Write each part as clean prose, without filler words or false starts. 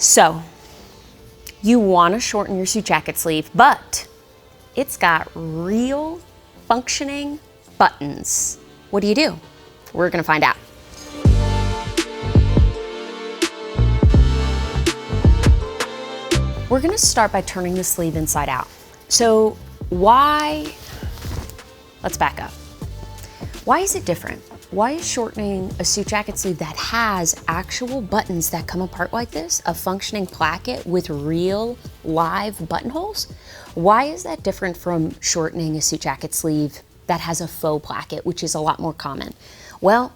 So you want to shorten your suit jacket sleeve, but it's got real functioning buttons. What do? We're gonna find out. We're gonna start by turning the sleeve inside out. So let's back up. Why is it different? Why is shortening a suit jacket sleeve that has actual buttons that come apart like this, a functioning placket with real live buttonholes? Why is that different from shortening a suit jacket sleeve that has a faux placket, which is a lot more common? Well,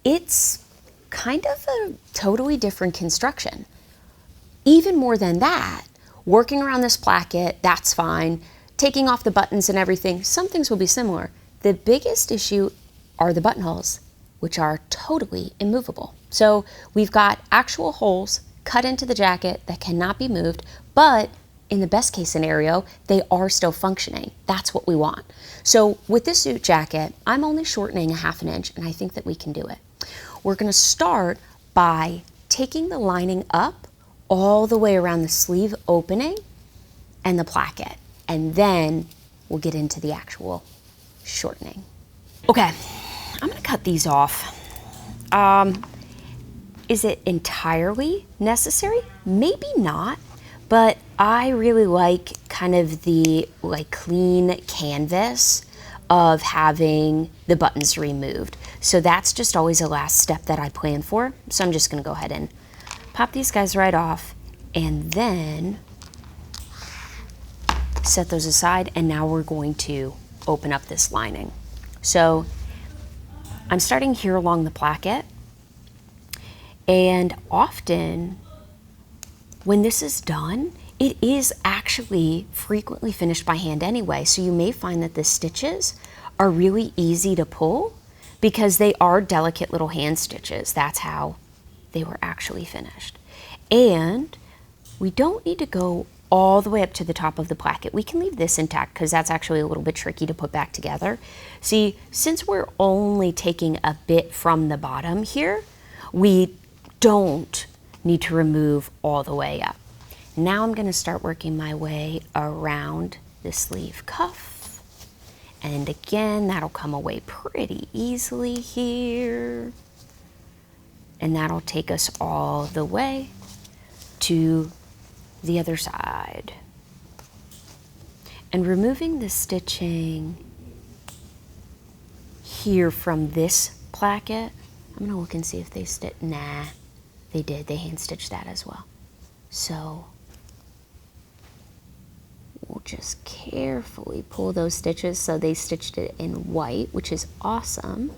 it's kind of a totally different construction. Even more than that, working around this placket, that's fine. Taking off the buttons and everything, some things will be similar. The biggest issue are the buttonholes, which are totally immovable. So we've got actual holes cut into the jacket that cannot be moved, but in the best case scenario, they are still functioning. That's what we want. So with this suit jacket, I'm only shortening a 1/2 inch, and I think that we can do it. We're gonna start by taking the lining up all the way around the sleeve opening and the placket, and then we'll get into the actual shortening. Okay, I'm gonna cut these off. Is it entirely necessary? Maybe not, but I really like kind of the clean canvas of having the buttons removed. So that's just always a last step that I plan for. So I'm just gonna go ahead and pop these guys right off and then set those aside, and now we're going to open up this lining. So I'm starting here along the placket, and often when this is done, it is actually frequently finished by hand anyway, so you may find that the stitches are really easy to pull because they are delicate little hand stitches. That's how they were actually finished. And we don't need to go all the way up to the top of the placket. We can leave this intact because that's actually a little bit tricky to put back together. See, since we're only taking a bit from the bottom here, we don't need to remove all the way up. Now I'm gonna start working my way around the sleeve cuff. And again, that'll come away pretty easily here. And that'll take us all the way to the other side. And removing the stitching here from this placket, I'm gonna look and see if they nah, they did, they hand stitched that as well. So we'll just carefully pull those stitches. So they stitched it in white, which is awesome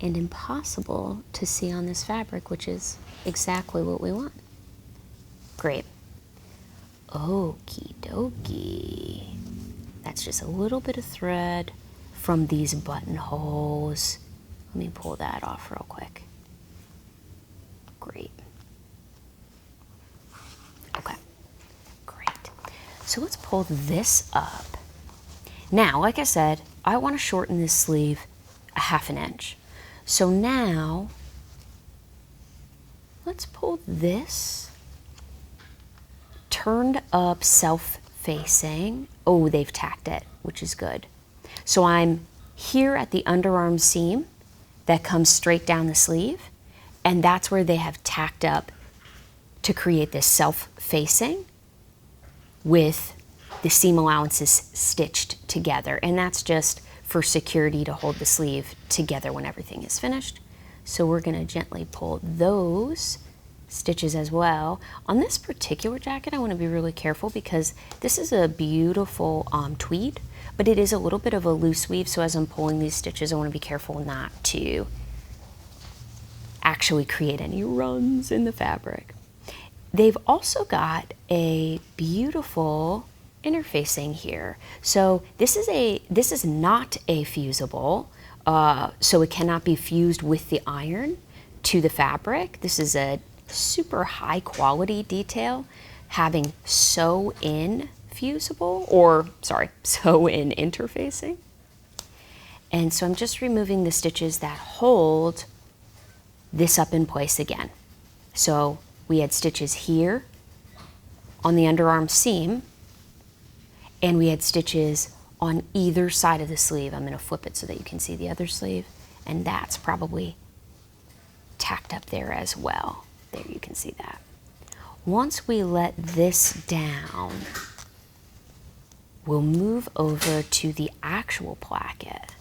and impossible to see on this fabric, which is exactly what we want. Great. Okie dokie. That's just a little bit of thread from these buttonholes. Let me pull that off real quick. Great. Okay, great. So let's pull this up. Now, like I said, I want to shorten this sleeve a 1/2 inch. So now, let's pull this turned up self-facing. Oh, they've tacked it, which is good. So I'm here at the underarm seam that comes straight down the sleeve, and that's where they have tacked up to create this self-facing with the seam allowances stitched together. And that's just for security to hold the sleeve together when everything is finished. So we're gonna gently pull those stitches as well. On this particular jacket, I want to be really careful because this is a beautiful tweed, but it is a little bit of a loose weave. So as I'm pulling these stitches, I want to be careful not to actually create any runs in the fabric. They've also got a beautiful interfacing here. So this is not a fusible, so it cannot be fused with the iron to the fabric. This is a super high quality detail, having sew-in fusible, or sorry, sew-in interfacing. And so I'm just removing the stitches that hold this up in place again. So we had stitches here on the underarm seam, and we had stitches on either side of the sleeve. I'm gonna flip it so that you can see the other sleeve, and that's probably tacked up there as well. There, you can see that. Once we let this down, we'll move over to the actual placket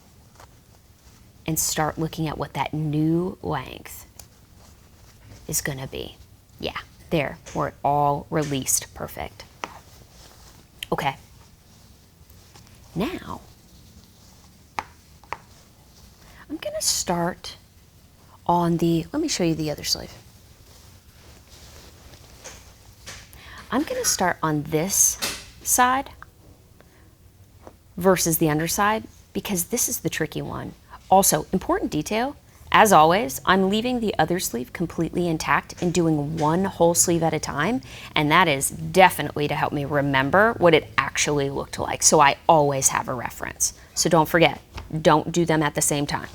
and start looking at what that new length is gonna be. Yeah, there, where it all released perfect. Okay, now I'm gonna start on the, let me show you the other sleeve. I'm gonna start on this side versus the underside because this is the tricky one. Also, important detail, as always, I'm leaving the other sleeve completely intact and doing one whole sleeve at a time, and that is definitely to help me remember what it actually looked like, so I always have a reference. So don't forget, don't do them at the same time.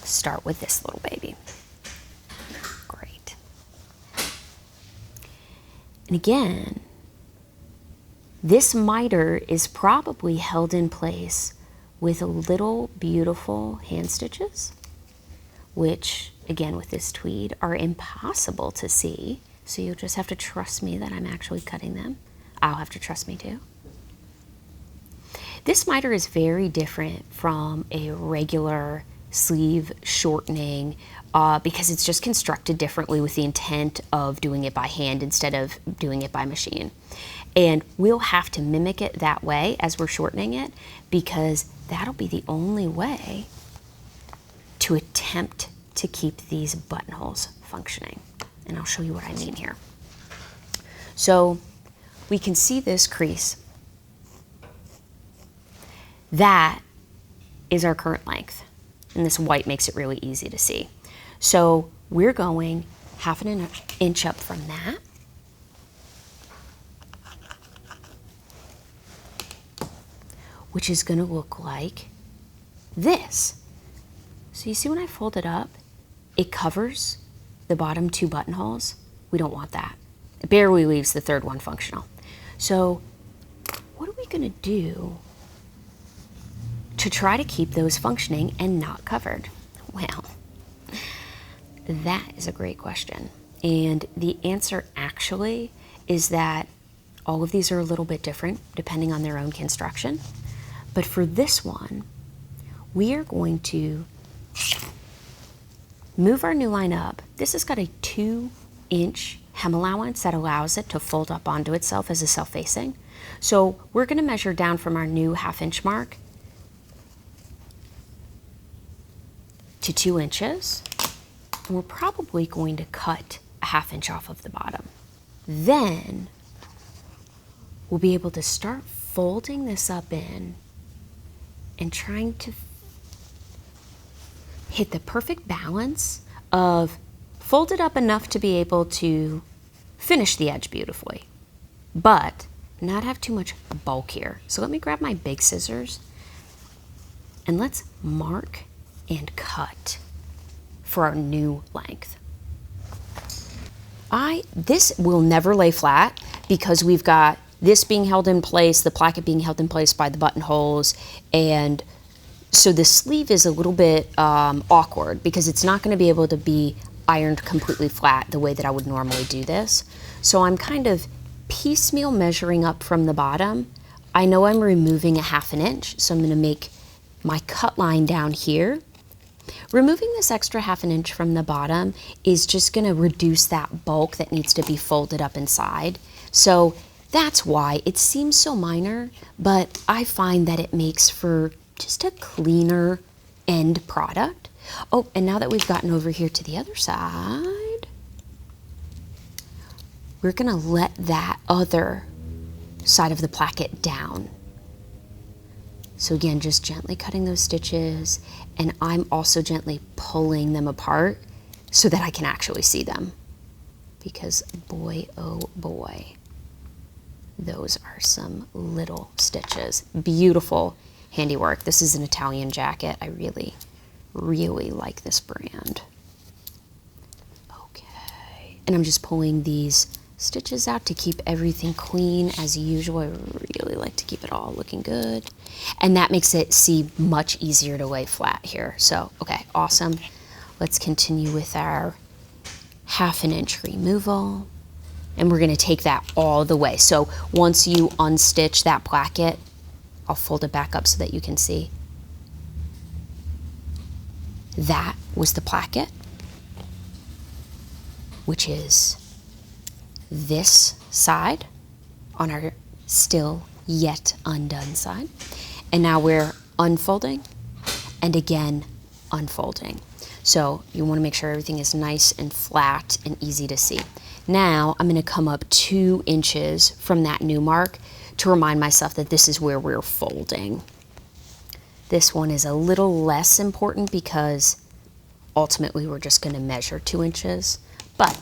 Start with this little baby. Great. And again, this miter is probably held in place with little beautiful hand stitches, which again with this tweed are impossible to see. So you'll just have to trust me that I'm actually cutting them. I'll have to trust me too. This miter is very different from a regular sleeve shortening because it's just constructed differently with the intent of doing it by hand instead of doing it by machine. And we'll have to mimic it that way as we're shortening it because that'll be the only way to attempt to keep these buttonholes functioning. And I'll show you what I mean here. So we can see this crease. That is our current length. And this white makes it really easy to see. So we're going half an inch up from that. Which is gonna look like this. So you see when I fold it up, it covers the bottom two buttonholes. We don't want that. It barely leaves the third one functional. So what are we gonna do to try to keep those functioning and not covered? Well, that is a great question. And the answer actually is that all of these are a little bit different depending on their own construction. But for this one, we are going to move our new line up. This has got a 2-inch hem allowance that allows it to fold up onto itself as a self-facing. So we're gonna measure down from our new 1/2 inch mark to 2 inches. And we're probably going to cut a 1/2 inch off of the bottom. Then we'll be able to start folding this up in and trying to hit the perfect balance of fold it up enough to be able to finish the edge beautifully, but not have too much bulk here. So let me grab my big scissors and let's mark and cut for our new length. This will never lay flat because we've got this being held in place, the placket being held in place by the buttonholes, and so the sleeve is a little bit awkward because it's not going to be able to be ironed completely flat the way that I would normally do this. So I'm kind of piecemeal measuring up from the bottom. I know I'm removing a 1/2 inch, so I'm going to make my cut line down here. Removing this extra 1/2 inch from the bottom is just going to reduce that bulk that needs to be folded up inside. So that's why it seems so minor, but I find that it makes for just a cleaner end product. Oh, and now that we've gotten over here to the other side, we're gonna let that other side of the placket down. So again, just gently cutting those stitches, and I'm also gently pulling them apart so that I can actually see them. Because boy, oh boy, those are some little stitches. Beautiful handiwork. This is an Italian jacket. I really, really like this brand. Okay, and I'm just pulling these stitches out to keep everything clean as usual. I really like to keep it all looking good. And that makes it see much easier to lay flat here. So, okay, awesome. Let's continue with our 1/2 inch removal. And we're gonna take that all the way. So once you unstitch that placket, I'll fold it back up so that you can see. That was the placket, which is this side on our still yet undone side. And now we're unfolding and again unfolding. So you want to make sure everything is nice and flat and easy to see. Now I'm going to come up 2 inches from that new mark to remind myself that this is where we're folding. This one is a little less important because ultimately we're just going to measure 2 inches, but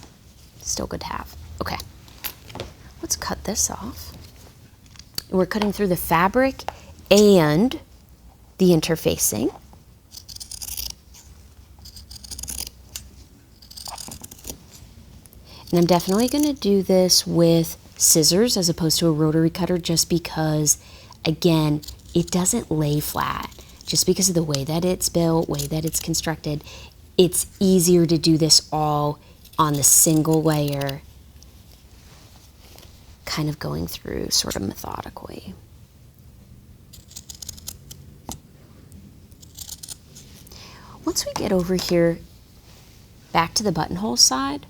still good to have. Okay, let's cut this off. We're cutting through the fabric and the interfacing. And I'm definitely going to do this with scissors as opposed to a rotary cutter just because, again, it doesn't lay flat. Just because of the way that it's built, way that it's constructed, it's easier to do this all on the single layer, kind of going through sort of methodically. Once we get over here back to the buttonhole side,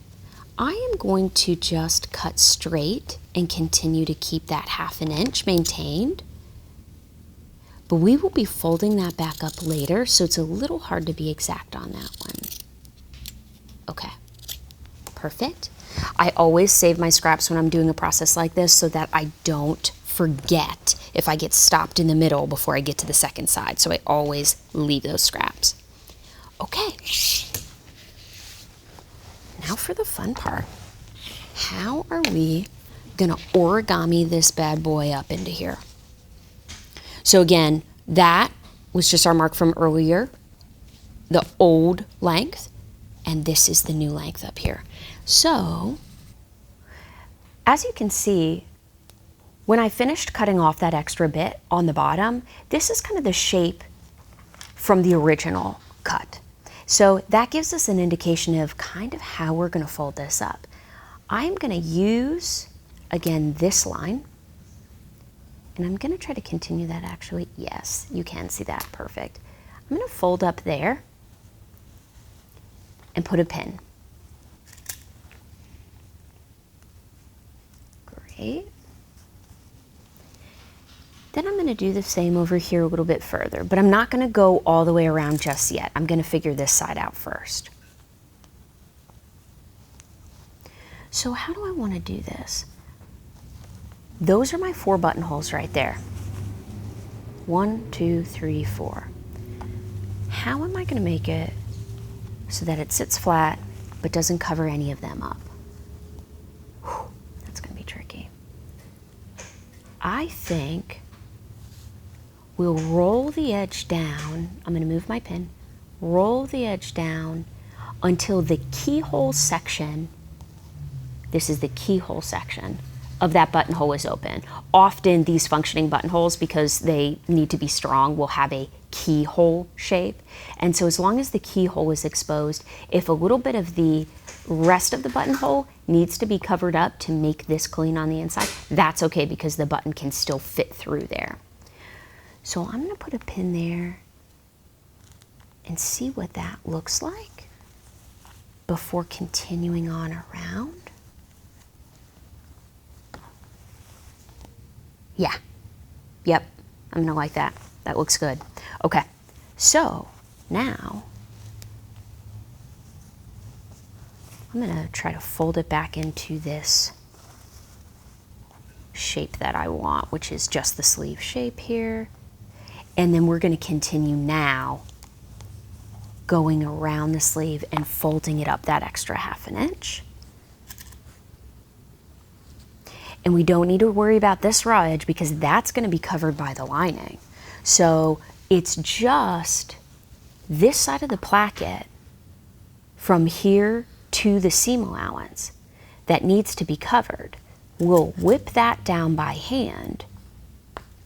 I am going to just cut straight and continue to keep that 1/2 inch maintained. But we will be folding that back up later, so it's a little hard to be exact on that one. Okay, perfect. I always save my scraps when I'm doing a process like this so that I don't forget if I get stopped in the middle before I get to the second side. So I always leave those scraps. Okay. Now for the fun part. How are we gonna origami this bad boy up into here? So again, that was just our mark from earlier, the old length, and this is the new length up here. So, as you can see, when I finished cutting off that extra bit on the bottom, this is kind of the shape from the original cut. So that gives us an indication of kind of how we're going to fold this up. I'm going to use, again, this line, and I'm going to try to continue that actually. Yes, you can see that, perfect. I'm going to fold up there and put a pin. Great. Then I'm going to do the same over here a little bit further, but I'm not going to go all the way around just yet. I'm going to figure this side out first. So how do I want to do this? Those are my 4 buttonholes right there. 1, 2, 3, 4. How am I going to make it so that it sits flat but doesn't cover any of them up? Whew, that's going to be tricky. I think we'll roll the edge down. I'm going to move my pin. Roll the edge down until the keyhole section, this is the keyhole section of that buttonhole is open. Often these functioning buttonholes, because they need to be strong, will have a keyhole shape. And so as long as the keyhole is exposed, if a little bit of the rest of the buttonhole needs to be covered up to make this clean on the inside, that's okay because the button can still fit through there. So I'm going to put a pin there and see what that looks like before continuing on around. Yeah, yep, I'm going to like that. That looks good. Okay, so now I'm going to try to fold it back into this shape that I want, which is just the sleeve shape here. And then we're going to continue now going around the sleeve and folding it up that extra 1/2 inch. And we don't need to worry about this raw edge because that's going to be covered by the lining. So it's just this side of the placket from here to the seam allowance that needs to be covered, we'll whip that down by hand,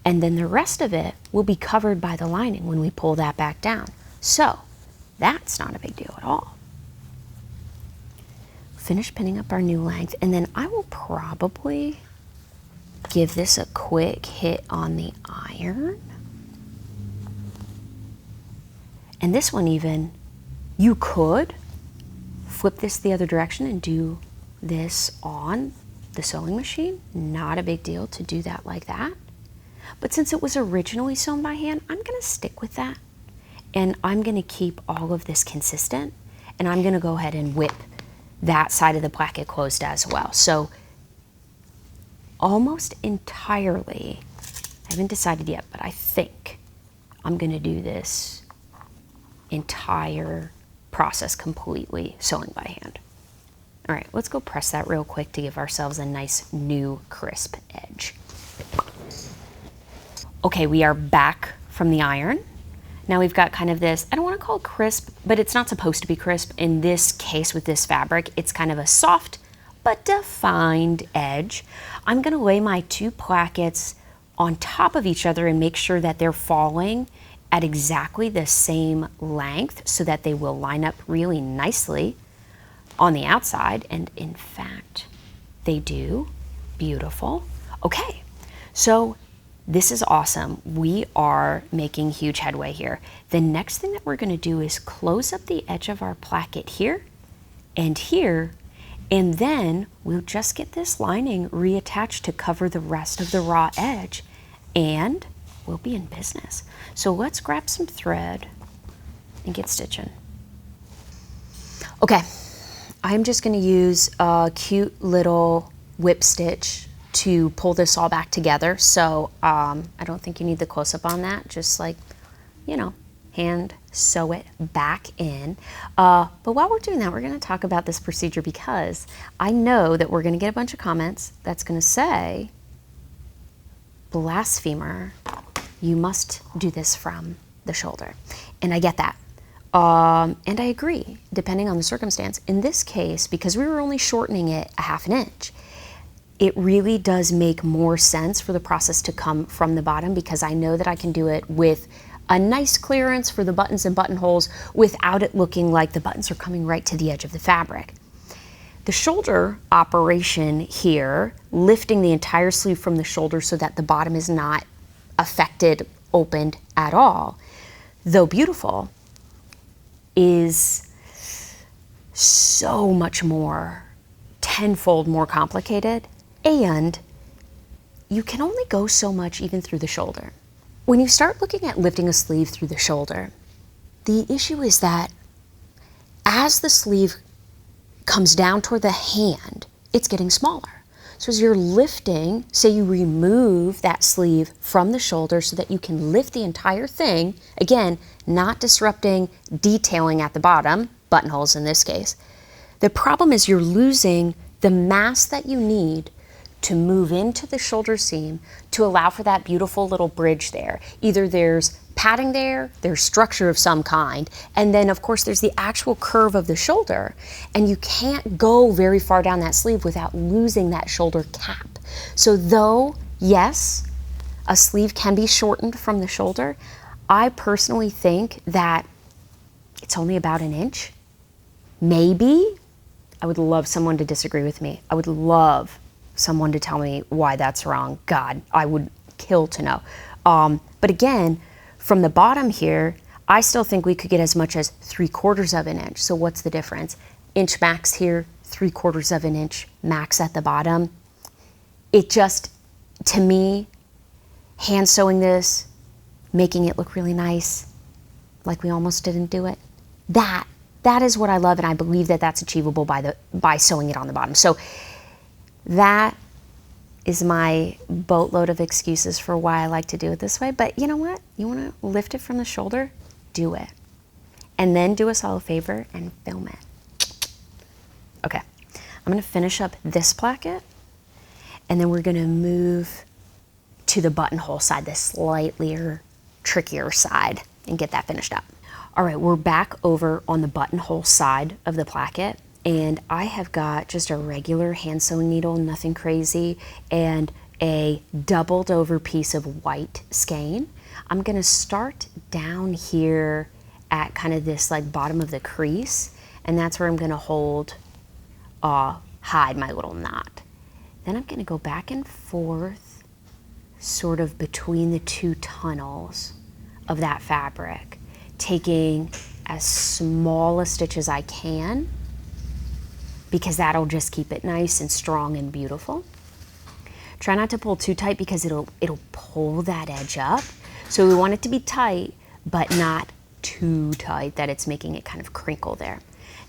and then the rest of it will be covered by the lining when we pull that back down. So that's not a big deal at all. Finish pinning up our new length, and then I will probably give this a quick hit on the iron. And this one even, you could flip this the other direction and do this on the sewing machine. Not a big deal to do that like that. But since it was originally sewn by hand, I'm gonna stick with that. And I'm gonna keep all of this consistent, and I'm gonna go ahead and whip that side of the placket closed as well. So almost entirely, I haven't decided yet, but I think I'm gonna do this entire process completely sewing by hand. All right, let's go press that real quick to give ourselves a nice new crisp edge. Okay, we are back from the iron. Now we've got kind of this, I don't want to call it crisp, but it's not supposed to be crisp. In this case with this fabric, it's kind of a soft but defined edge. I'm gonna lay my two plackets on top of each other and make sure that they're falling at exactly the same length so that they will line up really nicely on the outside. And in fact, they do. Beautiful. Okay, so this is awesome. We are making huge headway here. The next thing that we're gonna do is close up the edge of our placket here and here, and then we'll just get this lining reattached to cover the rest of the raw edge, and we'll be in business. So let's grab some thread and get stitching. Okay, I'm just gonna use a cute little whip stitch to pull this all back together. So I don't think you need the close-up on that, just like, you know, hand sew it back in. But while we're doing that, we're gonna talk about this procedure because I know that we're gonna get a bunch of comments that's gonna say, blasphemer, you must do this from the shoulder. And I get that. And I agree, depending on the circumstance. In this case, because we were only shortening it a ½ inch, it really does make more sense for the process to come from the bottom, because I know that I can do it with a nice clearance for the buttons and buttonholes without it looking like the buttons are coming right to the edge of the fabric. The shoulder operation here, lifting the entire sleeve from the shoulder so that the bottom is not affected, opened at all, though beautiful, is so much more, tenfold more complicated, and you can only go so much even through the shoulder. When you start looking at lifting a sleeve through the shoulder, the issue is that as the sleeve comes down toward the hand, it's getting smaller. So as you're lifting, say you remove that sleeve from the shoulder so that you can lift the entire thing, again, not disrupting detailing at the bottom, buttonholes in this case. The problem is you're losing the mass that you need to move into the shoulder seam to allow for that beautiful little bridge there. Either there's padding there, there's structure of some kind, and then of course there's the actual curve of the shoulder, and you can't go very far down that sleeve without losing that shoulder cap. So though, yes, a sleeve can be shortened from the shoulder, I personally think that it's only about 1 inch. Maybe. I would love someone to disagree with me. I would love someone to tell me why that's wrong. God, I would kill to know. But again, from the bottom here, I still think we could get as much as 3/4 of an inch. So what's the difference? Inch max here, 3/4 of an inch max at the bottom. It just, to me, hand sewing this, making it look really nice, like we almost didn't do it, that is what I love, and I believe that that's achievable by sewing it on the bottom. So that is my boatload of excuses for why I like to do it this way. But you know what? You want to lift it from the shoulder? Do it. And then do us all a favor and film it. Okay, I'm going to finish up this placket, and then we're going to move to the buttonhole side, the slightly trickier side, and get that finished up. All right, we're back over on the buttonhole side of the placket, and I have got just a regular hand sewing needle, nothing crazy, and a doubled over piece of white skein. I'm gonna start down here at kind of this like bottom of the crease, and that's where I'm gonna hide my little knot. Then I'm gonna go back and forth sort of between the two tunnels of that fabric, taking as small a stitch as I can, because that'll just keep it nice and strong and beautiful. Try not to pull too tight because it'll pull that edge up. So we want it to be tight, but not too tight that it's making it kind of crinkle there.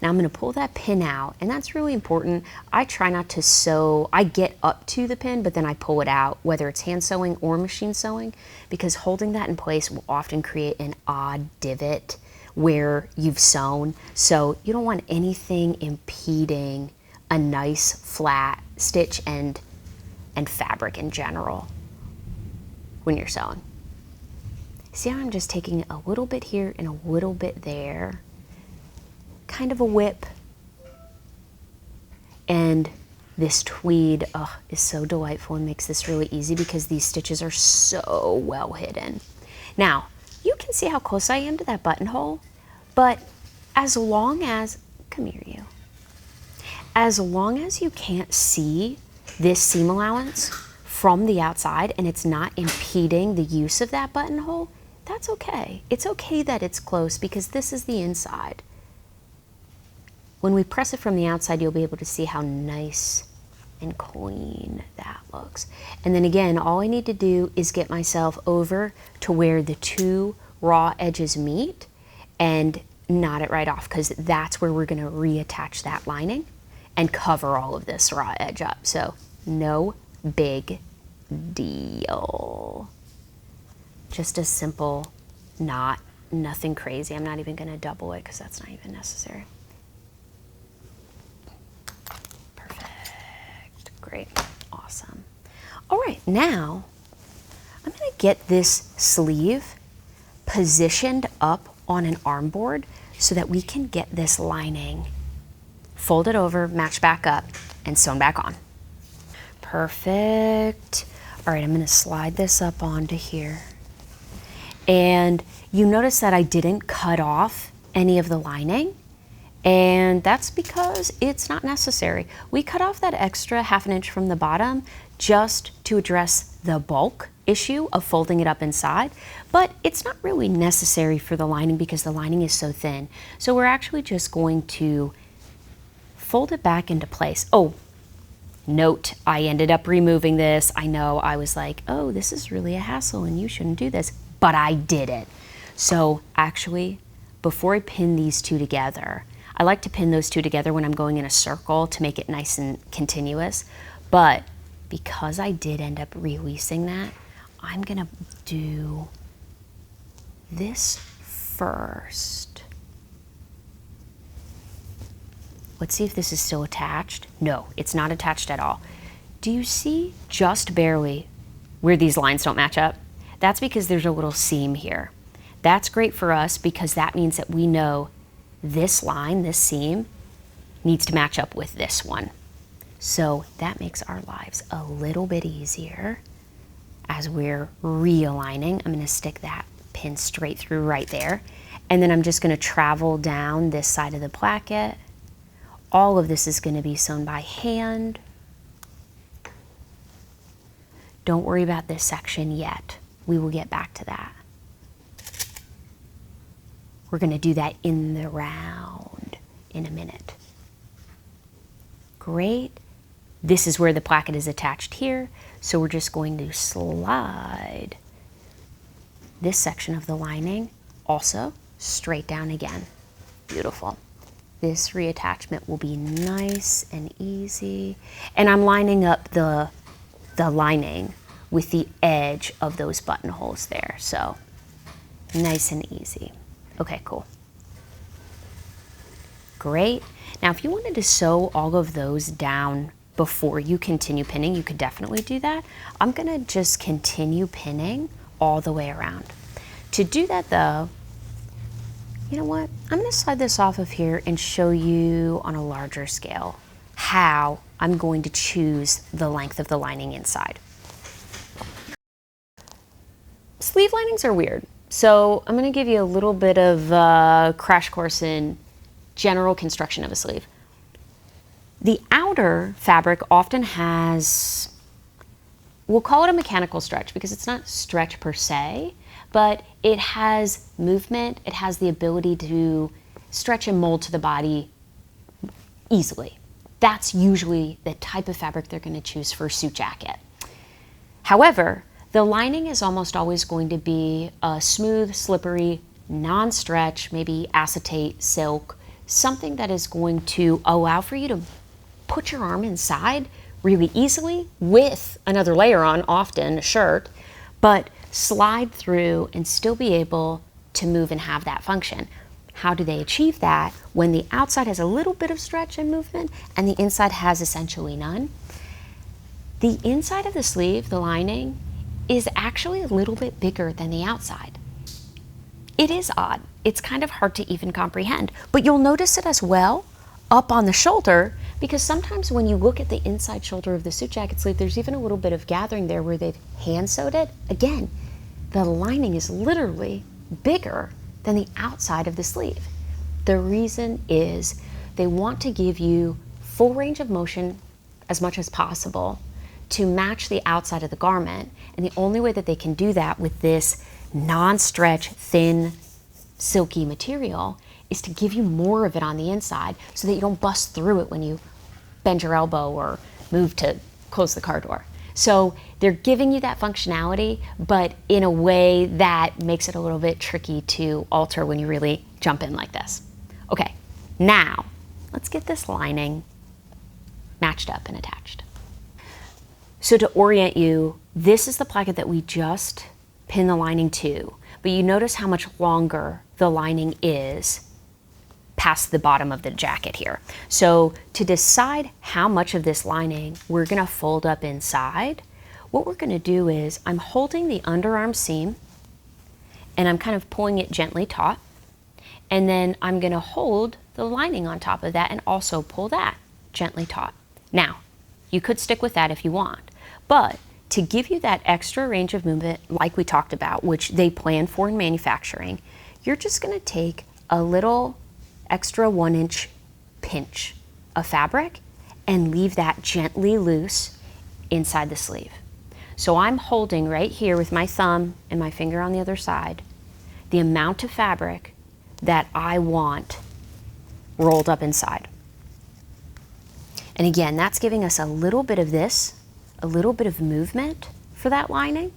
Now I'm gonna pull that pin out, and that's really important. I try not to sew, I get up to the pin, but then I pull it out, whether it's hand sewing or machine sewing, because holding that in place will often create an odd divot where you've sewn. So you don't want anything impeding a nice flat stitch and fabric in general when you're sewing. See how I'm just taking a little bit here and a little bit there, kind of a whip. And this tweed is so delightful and makes this really easy because these stitches are so well hidden. Now, you can see how close I am to that buttonhole, but as long as, come here you, as long as you can't see this seam allowance from the outside and it's not impeding the use of that buttonhole, that's okay. It's okay that it's close because this is the inside. When we press it from the outside, you'll be able to see how nice and clean that looks. And then again, all I need to do is get myself over to where the two raw edges meet and knot it right off, because that's where we're gonna reattach that lining and cover all of this raw edge up. So no big deal. Just a simple knot, nothing crazy. I'm not even gonna double it because that's not even necessary. Perfect, great, awesome. All right, now I'm gonna get this sleeve positioned up on an arm board so that we can get this lining folded over, matched back up, and sewn back on. Perfect. All right, I'm gonna slide this up onto here. And you notice that I didn't cut off any of the lining, and that's because it's not necessary. We cut off that extra ½ inch from the bottom just to address the bulk issue of folding it up inside, but it's not really necessary for the lining because the lining is so thin. So we're actually just going to fold it back into place. Oh, note, I ended up removing this. I know, I was like, oh, this is really a hassle and you shouldn't do this, but I did it. So actually, before I pin these two together, I like to pin those two together when I'm going in a circle to make it nice and continuous, but because I did end up releasing that, I'm gonna do this first. Let's see if this is still attached. No, it's not attached at all. Do you see just barely where these lines don't match up? That's because there's a little seam here. That's great for us because that means that we know this line, this seam, needs to match up with this one. So that makes our lives a little bit easier as we're realigning. I'm gonna stick that pin straight through right there. And then I'm just gonna travel down this side of the placket. All of this is gonna be sewn by hand. Don't worry about this section yet. We will get back to that. We're gonna do that in the round in a minute. Great. This is where the placket is attached here. So we're just going to slide this section of the lining also straight down again. Beautiful. This reattachment will be nice and easy. And I'm lining up the lining with the edge of those buttonholes there. So nice and easy. Okay, cool. Great. Now, if you wanted to sew all of those down before you continue pinning, you could definitely do that. I'm gonna just continue pinning all the way around. To do that though, You know what? I'm gonna slide this off of here and show you on a larger scale how I'm going to choose the length of the lining inside. Sleeve linings are weird, so I'm gonna give you a little bit of a crash course in general construction of a sleeve. The outer fabric often has, we'll call it a mechanical stretch because it's not stretch per se, but it has movement, it has the ability to stretch and mold to the body easily. That's usually the type of fabric they're going to choose for a suit jacket. However, the lining is almost always going to be a smooth, slippery, non-stretch, maybe acetate, silk, something that is going to allow for you to put your arm inside really easily with another layer on, often a shirt, but slide through and still be able to move and have that function. How do they achieve that when the outside has a little bit of stretch and movement and the inside has essentially none? The inside of the sleeve, the lining, is actually a little bit bigger than the outside. It is odd. It's kind of hard to even comprehend, but you'll notice it as well up on the shoulder, because sometimes when you look at the inside shoulder of the suit jacket sleeve, there's even a little bit of gathering there where they've hand sewed it. Again, the lining is literally bigger than the outside of the sleeve. The reason is they want to give you full range of motion as much as possible to match the outside of the garment. And the only way that they can do that with this non-stretch, thin, silky material is to give you more of it on the inside so that you don't bust through it when you bend your elbow or move to close the car door. So they're giving you that functionality, but in a way that makes it a little bit tricky to alter when you really jump in like this. Okay, now let's get this lining matched up and attached. So to orient you, this is the placket that we just pinned the lining to, but you notice how much longer the lining is past the bottom of the jacket here. So to decide how much of this lining we're gonna fold up inside, what we're gonna do is I'm holding the underarm seam and I'm kind of pulling it gently taut, and then I'm gonna hold the lining on top of that and also pull that gently taut. Now, you could stick with that if you want, but to give you that extra range of movement like we talked about, which they plan for in manufacturing, you're just gonna take a little extra 1-inch pinch of fabric and leave that gently loose inside the sleeve. So I'm holding right here with my thumb and my finger on the other side the amount of fabric that I want rolled up inside. And again, that's giving us a little bit of this, a little bit of movement for that lining,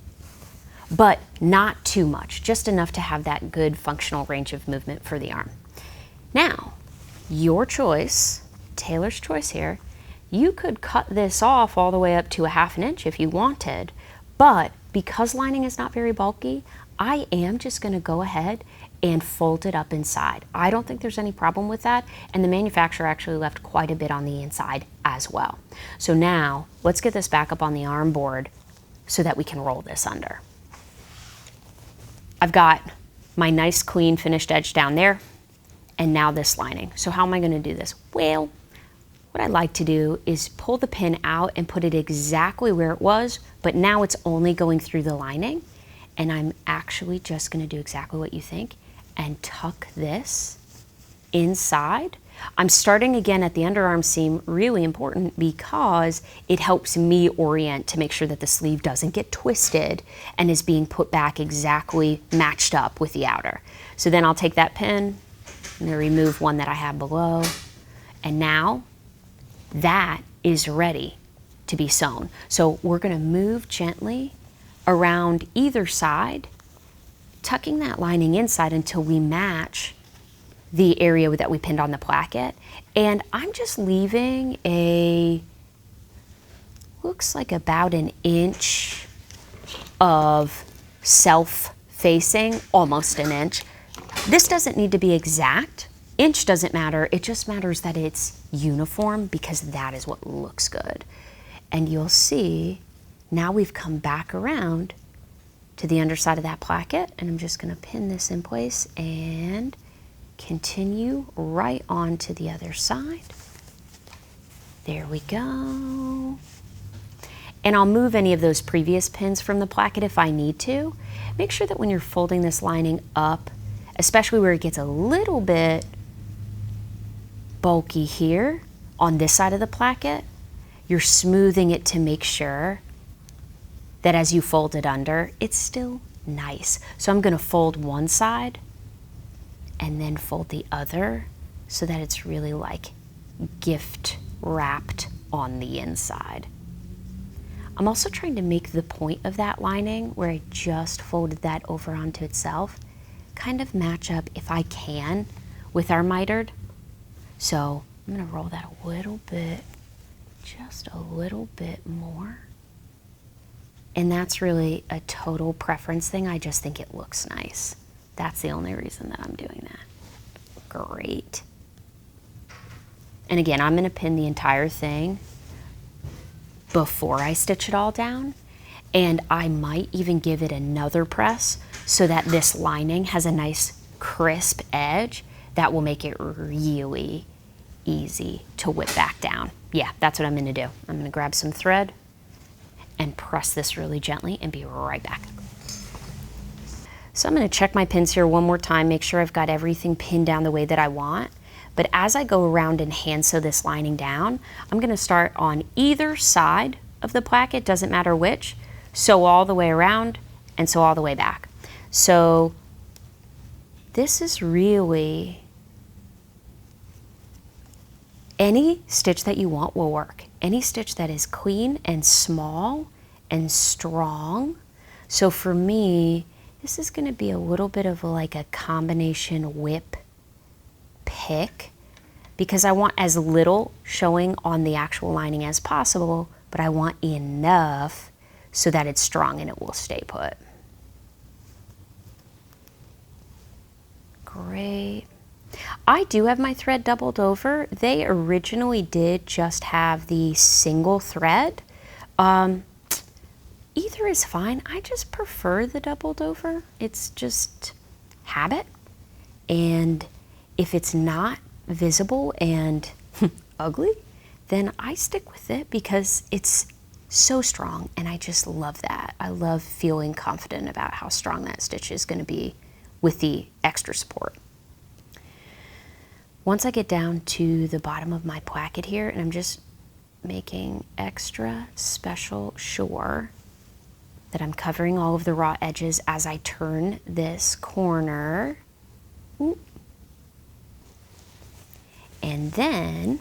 but not too much, just enough to have that good functional range of movement for the arm. Now, your choice, tailor's choice here, you could cut this off all the way up to 1/2 inch if you wanted, but because lining is not very bulky, I am just gonna go ahead and fold it up inside. I don't think there's any problem with that, and the manufacturer actually left quite a bit on the inside as well. So now, let's get this back up on the arm board so that we can roll this under. I've got my nice clean finished edge down there, and now this lining. So how am I gonna do this? Well, what I like to do is pull the pin out and put it exactly where it was, but now it's only going through the lining, and I'm actually just gonna do exactly what you think and tuck this inside. I'm starting again at the underarm seam, really important because it helps me orient to make sure that the sleeve doesn't get twisted and is being put back exactly matched up with the outer. So then I'll take that pin, I'm gonna remove one that I have below, and now that is ready to be sewn. So we're gonna move gently around either side, tucking that lining inside until we match the area that we pinned on the placket. And I'm just leaving looks like about 1 inch of self-facing, almost 1 inch. This doesn't need to be exact. Inch doesn't matter. It just matters that it's uniform because that is what looks good. And you'll see now we've come back around to the underside of that placket, and I'm just gonna pin this in place and continue right on to the other side. There we go. And I'll move any of those previous pins from the placket if I need to. Make sure that when you're folding this lining up, especially where it gets a little bit bulky here on this side of the placket, you're smoothing it to make sure that as you fold it under, it's still nice. So I'm gonna fold one side and then fold the other so that it's really like gift wrapped on the inside. I'm also trying to make the point of that lining where I just folded that over onto itself kind of match up, if I can, with our mitered. So I'm gonna roll that a little bit, just a little bit more. And that's really a total preference thing. I just think it looks nice. That's the only reason that I'm doing that. Great. And again, I'm gonna pin the entire thing before I stitch it all down. And I might even give it another press so that this lining has a nice crisp edge that will make it really easy to whip back down. Yeah, that's what I'm gonna do. I'm gonna grab some thread and press this really gently and be right back. So I'm gonna check my pins here one more time, make sure I've got everything pinned down the way that I want. But as I go around and hand sew this lining down, I'm gonna start on either side of the placket, doesn't matter which, sew all the way around and sew all the way back. So this is really, any stitch that you want will work. Any stitch that is clean and small and strong. So for me, this is gonna be a little bit of like a combination whip pick because I want as little showing on the actual lining as possible, but I want enough so that it's strong and it will stay put. Great. I do have my thread doubled over. They originally did just have the single thread. Either is fine. I just prefer the doubled over. It's just habit. And if it's not visible and ugly, then I stick with it because it's so strong and I just love that. I love feeling confident about how strong that stitch is going to be with the extra support. Once I get down to the bottom of my placket here, and I'm just making extra special sure that I'm covering all of the raw edges as I turn this corner. Ooh. And then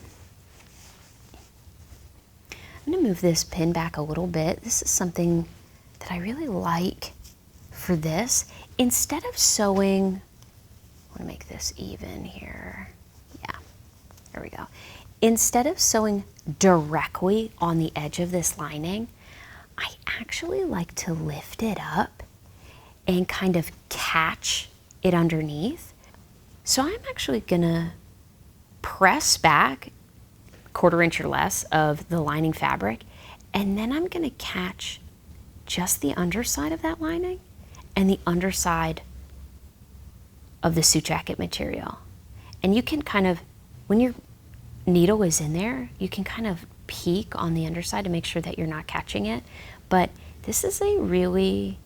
I'm gonna move this pin back a little bit. This is something that I really like for this. Instead of sewing, I wanna make this even here. Yeah, there we go. Instead of sewing directly on the edge of this lining, I actually like to lift it up and kind of catch it underneath. So I'm actually gonna press back 1/4 inch or less of the lining fabric, and then I'm gonna catch just the underside of that lining and the underside of the suit jacket material. And you can kind of, when your needle is in there, you can kind of peek on the underside to make sure that you're not catching it. But this is a really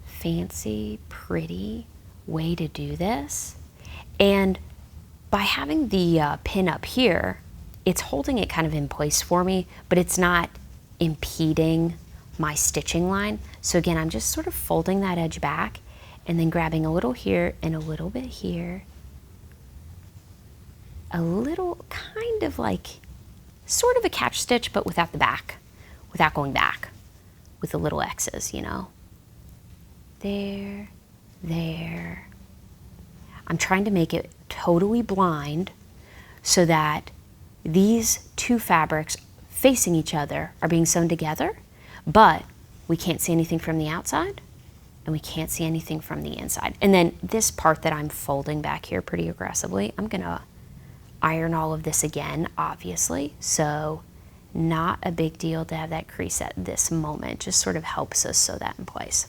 fancy, pretty way to do this. And by having the pin up here, it's holding it kind of in place for me, but it's not impeding my stitching line. So again, I'm just sort of folding that edge back and then grabbing a little here and a little bit here. A little kind of like, sort of a catch stitch, but without the back, without going back, with the little X's, you know. There, there. I'm trying to make it totally blind so that these two fabrics facing each other are being sewn together, but we can't see anything from the outside and we can't see anything from the inside. And then this part that I'm folding back here pretty aggressively, I'm gonna iron all of this again, obviously. So not a big deal to have that crease at this moment, just sort of helps us sew that in place.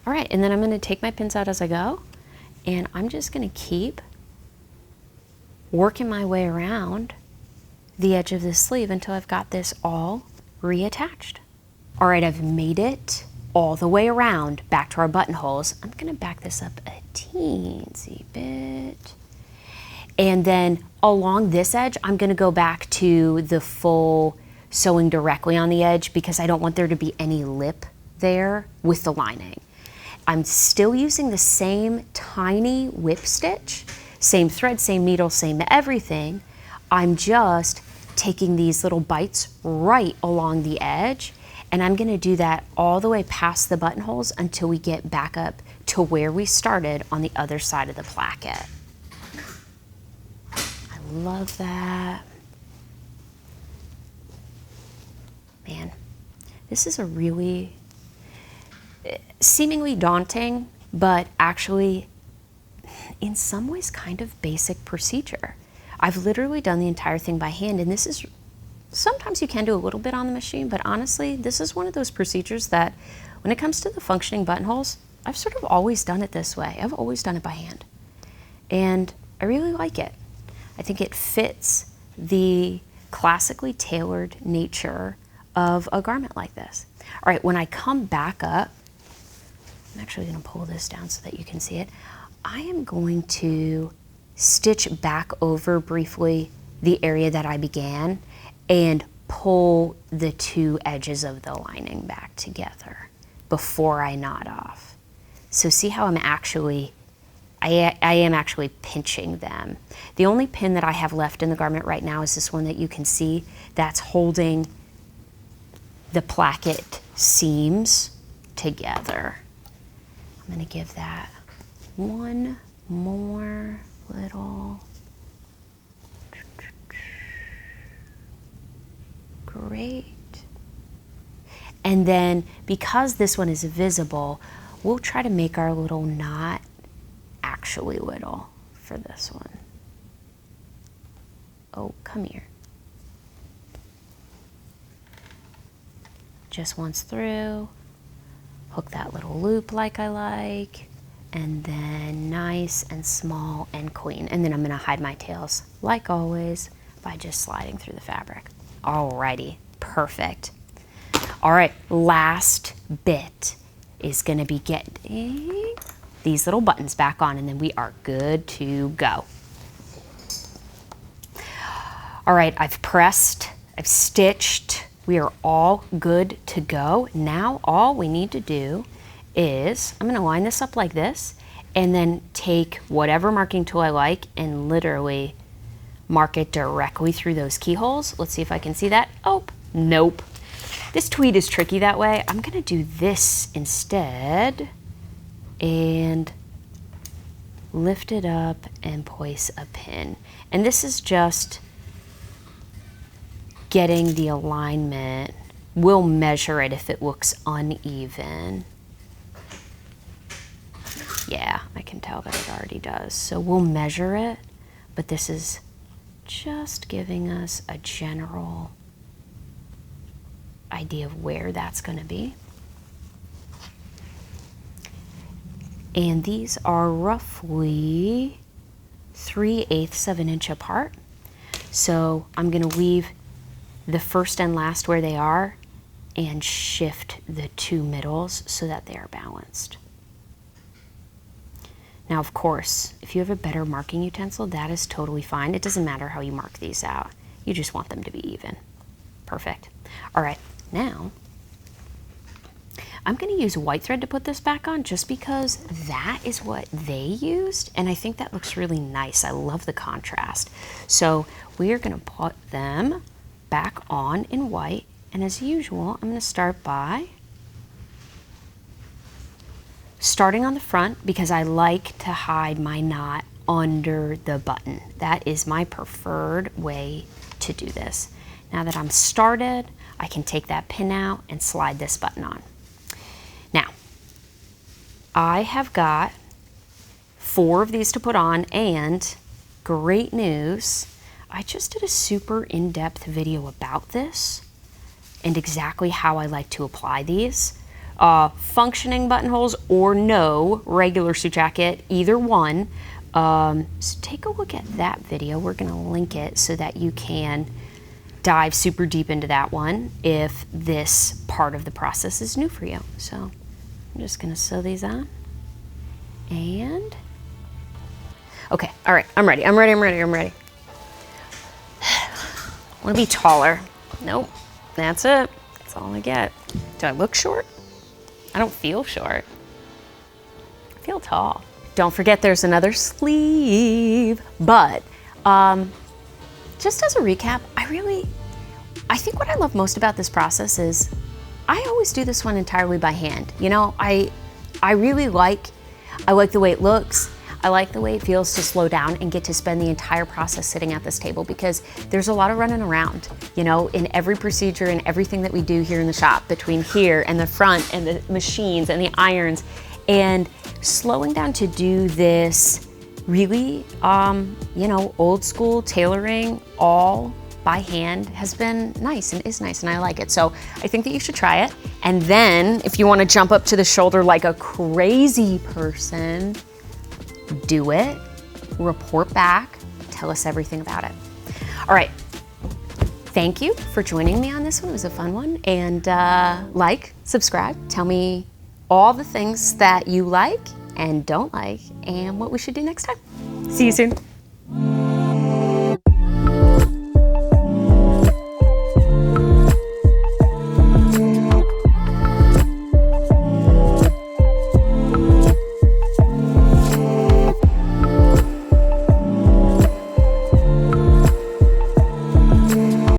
All right, and then I'm gonna take my pins out as I go And I'm just gonna keep working my way around the edge of the sleeve until I've got this all reattached. All right, I've made it all the way around back to our buttonholes. I'm gonna back this up a teensy bit. And then along this edge, I'm gonna go back to the full sewing directly on the edge because I don't want there to be any lip there with the lining. I'm still using the same tiny whip stitch, same thread, same needle, same everything. I'm just taking these little bites right along the edge, and I'm gonna do that all the way past the buttonholes until we get back up to where we started on the other side of the placket. I love that. Man, this is a really seemingly daunting, but actually in some ways kind of basic procedure. I've literally done the entire thing by hand, and this is, sometimes you can do a little bit on the machine, but honestly, this is one of those procedures that when it comes to the functioning buttonholes, I've sort of always done it this way. I've always done it by hand. And I really like it. I think it fits the classically tailored nature of a garment like this. All right, when I come back up, I'm actually gonna pull this down so that you can see it. I am going to stitch back over briefly the area that I began and pull the two edges of the lining back together before I knot off. So see how I'm actually, I am actually pinching them. The only pin that I have left in the garment right now is this one that you can see that's holding the placket seams together. I'm gonna give that one more little, great. And then because this one is visible, we'll try to make our little knot actually little for this one. Oh, come here. Just once through, hook that little loop like I like, and then nice and small and clean. And then I'm gonna hide my tails, like always, by just sliding through the fabric. Alrighty, perfect. All right, last bit is gonna be getting these little buttons back on, and then we are good to go. All right, I've pressed, I've stitched, we are all good to go. Now all we need to do is, I'm gonna line this up like this, and then take whatever marking tool I like and literally mark it directly through those keyholes. Let's see if I can see that. Oh, nope. This tweed is tricky that way. I'm gonna do this instead and lift it up and place a pin. And this is just getting the alignment. We'll measure it if it looks uneven. Yeah, I can tell that it already does. So we'll measure it, but this is just giving us a general idea of where that's gonna be. And these are roughly 3/8 of an inch apart. So I'm gonna leave the first and last where they are and shift the two middles so that they are balanced. Now, of course, if you have a better marking utensil, that is totally fine. It doesn't matter how you mark these out. You just want them to be even. Perfect. All right, now I'm gonna use white thread to put this back on just because that is what they used, and I think that looks really nice. I love the contrast. So we are gonna put them back on in white, and as usual, I'm gonna start by starting on the front because I like to hide my knot under the button. That is my preferred way to do this. Now that I'm started, I can take that pin out and slide this button on. Now, I have got 4 of these to put on, and great news, I just did a super in-depth video about this and exactly how I like to apply these. functioning buttonholes or no regular suit jacket, either one. So take a look at that video. We're gonna link it so that you can dive super deep into that one if this part of the process is new for you. So I'm just gonna sew these on. And, okay, all right, I'm ready. I wanna be taller. Nope, that's it. That's all I get. Do I look short? I don't feel short. I feel tall. Don't forget there's another sleeve, but just as a recap, I think what I love most about this process is I always do this one entirely by hand. You know, I like the way it looks. I like the way it feels to slow down and get to spend the entire process sitting at this table, because there's a lot of running around, you know, in every procedure and everything that we do here in the shop, between here and the front and the machines and the irons. And slowing down to do this really, you know, old school tailoring all by hand has been nice and is nice, and I like it. So I think that you should try it. And then if you want to jump up to the shoulder like a crazy person, do it, report back, tell us everything about it. All right, thank you for joining me on this one. It was a fun one. And like, subscribe, tell me all the things that you like and don't like, and what we should do next time. See you soon.